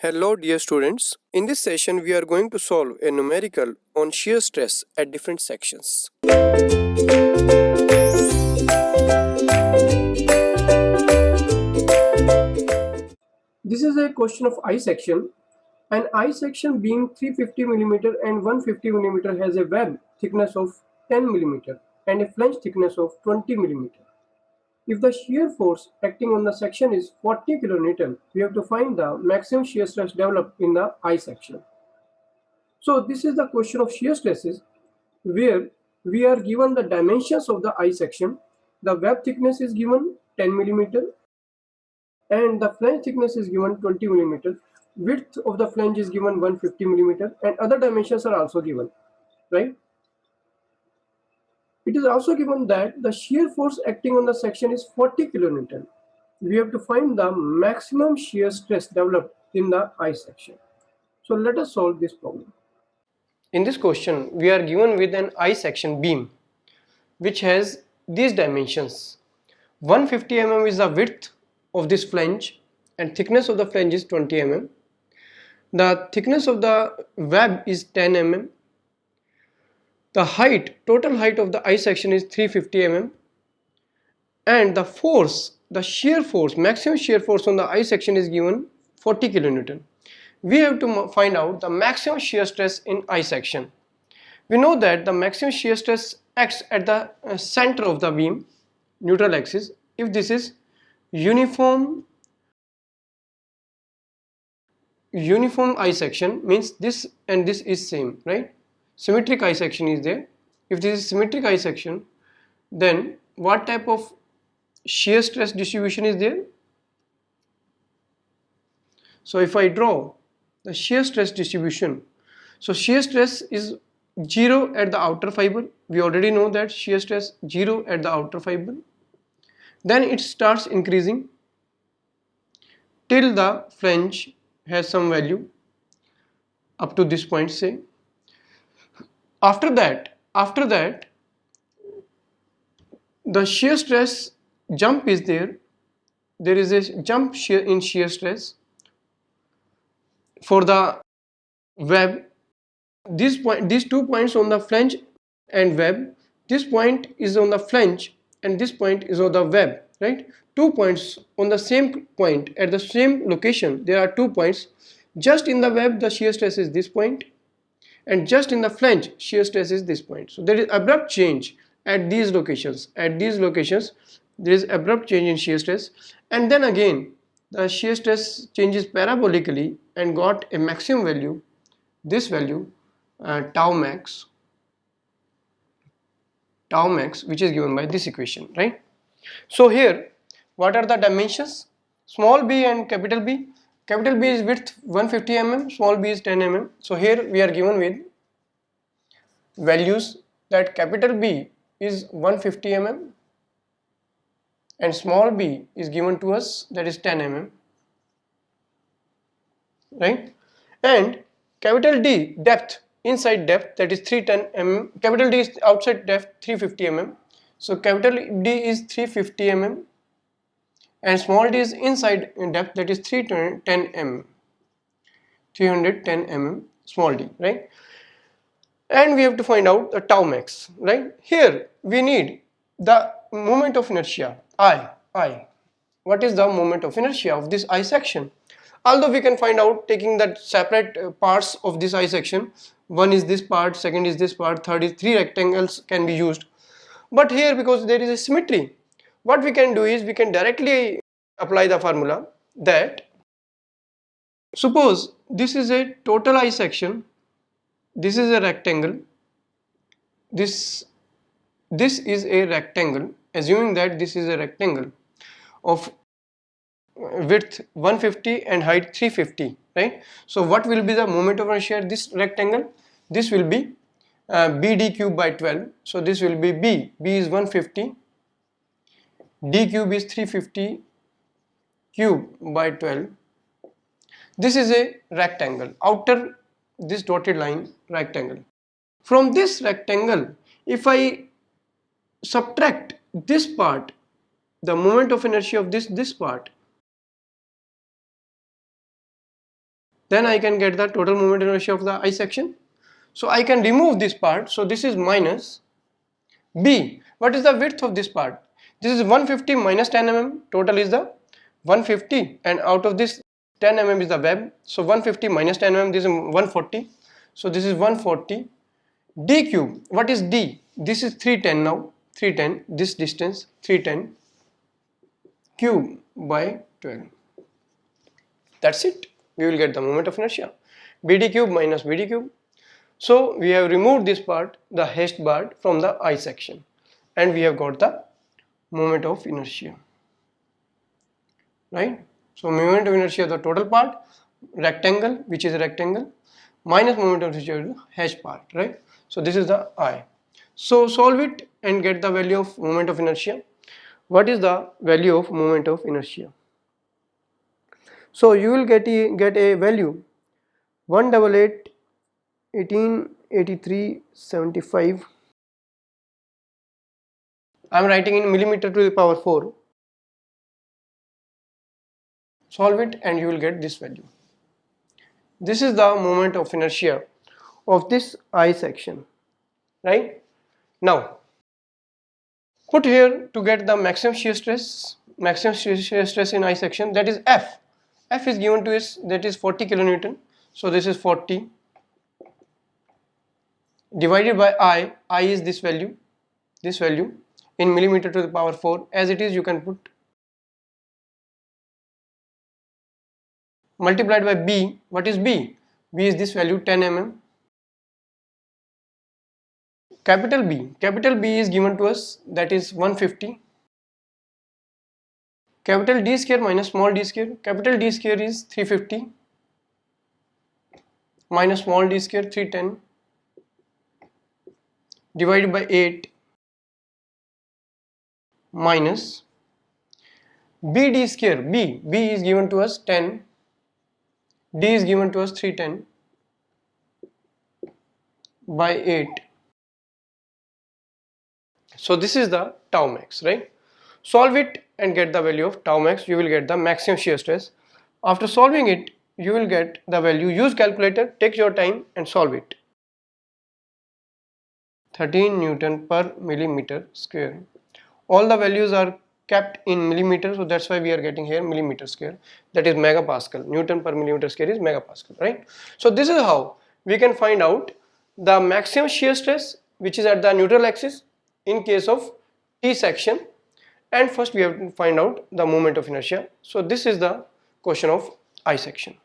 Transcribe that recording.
Hello dear students, in this session we are going to solve a numerical on shear stress at different sections. This is a question of I section. An I section being 350 mm and 150 mm has a web thickness of 10 mm and a flange thickness of 20 mm. If the shear force acting on the section is 40 kN, we have to find the maximum shear stress developed in the I section. So this is the question of shear stresses where we are given the dimensions of the I section. The web thickness is given 10 mm and the flange thickness is given 20 mm. Width of the flange is given 150 mm and other dimensions are also given, right? It is also given that the shear force acting on the section is 40 kN. We have to find the maximum shear stress developed in the I section. So let us solve this problem. In this question, we are given with an I section beam which has these dimensions. 150 mm is the width of this flange and thickness of the flange is 20 mm. The thickness of the web is 10 mm. The total height of the I section is 350 mm. And the force, the shear force, maximum shear force on the I section is given 40 kN. We have to find out the maximum shear stress in I section. We know that the maximum shear stress acts at the center of the beam, neutral axis, if this is uniform I section, means this and this is same, right? Symmetric I section is there. If this is symmetric I section, then what type of shear stress distribution is there? So if I draw the shear stress distribution, so shear stress is 0 at the outer fiber. We already know that shear stress 0 at the outer fiber. Then it starts increasing till the flange has some value up to this point, say. After that the shear stress jump is there. There is a jump in shear stress for the web. These 2 points on the flange and web, this point is on the flange and this point is on the web, right? 2 points on the same point at the same location. There are 2 points. Just in the web the shear stress is this point and just in the flange shear stress is this point. So there is abrupt change at these locations. At these locations there is abrupt change in shear stress, and then again the shear stress changes parabolically and got a maximum value, this value tau max, which is given by this equation, right? So here what are the dimensions? Small b and capital B. Capital B is width 150 mm, small b is 10 mm. So here we are given with values that capital B is 150 mm and small b is given to us, that is 10 mm, right? And capital D, depth, inside depth, that is 310 mm. Capital D is outside depth 350 mm. So capital D is 350 mm and small d is inside depth, that is 310 mm. 310 mm small d, right? And we have to find out the tau max, right? Here we need the moment of inertia, I. What is the moment of inertia of this I section? Although we can find out taking that separate parts of this I section. One is this part, second is this part, third is 3 rectangles can be used. But here, because there is a symmetry, what we can do is we can directly apply the formula that suppose this is a total I section, this is a rectangle, this is a rectangle, assuming that this is a rectangle of width 150 and height 350, right? So what will be the moment of inertia of this rectangle? This will be BD cube by 12. So this will be B is 150, D cube is 350 cube by 12. This is a rectangle, outer this dotted line rectangle. From this rectangle, if I subtract this part, the moment of inertia of this part, then I can get the total moment of inertia of the I section. So I can remove this part. So this is minus B. What is the width of this part? This is 150 minus 10 mm. Total is the 150, and out of this 10 mm is the web. So 150 minus 10 mm, this is 140. So this is 140. D cube. What is D? This is 310 now. 310. This distance 310 cube by 12. That's it. We will get the moment of inertia. BD cube minus BD cube. So we have removed this part, the H bar, from the I section, and we have got the moment of inertia, right? So moment of inertia is the total part, rectangle, which is a rectangle, minus moment of inertia is the H part, right? So this is the I. So solve it and get the value of moment of inertia. What is the value of moment of inertia? So you will get a value 188 1883.75. I am writing in millimeter to the power 4. Solve it and you will get this value. This is the moment of inertia of this I section, right? Now put here to get the maximum shear stress in I section, that is F. F is given to us, that is 40 kilonewton. So this is 40 divided by I is this value in millimeter to the power 4. As it is, you can put multiplied by B. What is B? B is this value 10 mm. Capital B is given to us, that is 150. Capital D square minus small d square. Capital D square is 350 minus small d square 310 divided by 8 minus BD square. B is given to us 10, D is given to us 310 by 8. So this is the tau max, right? Solve it and get the value of tau max. You will get the maximum shear stress. After solving it, you will get the value. Use calculator, take your time and solve it. 13 Newton per millimeter square. All the values are kept in millimeter, so that's why we are getting here millimeter square, that is megapascal. Newton per millimeter square is megapascal, right? So this is how we can find out the maximum shear stress which is at the neutral axis in case of T section, and first we have to find out the moment of inertia. So this is the question of I section.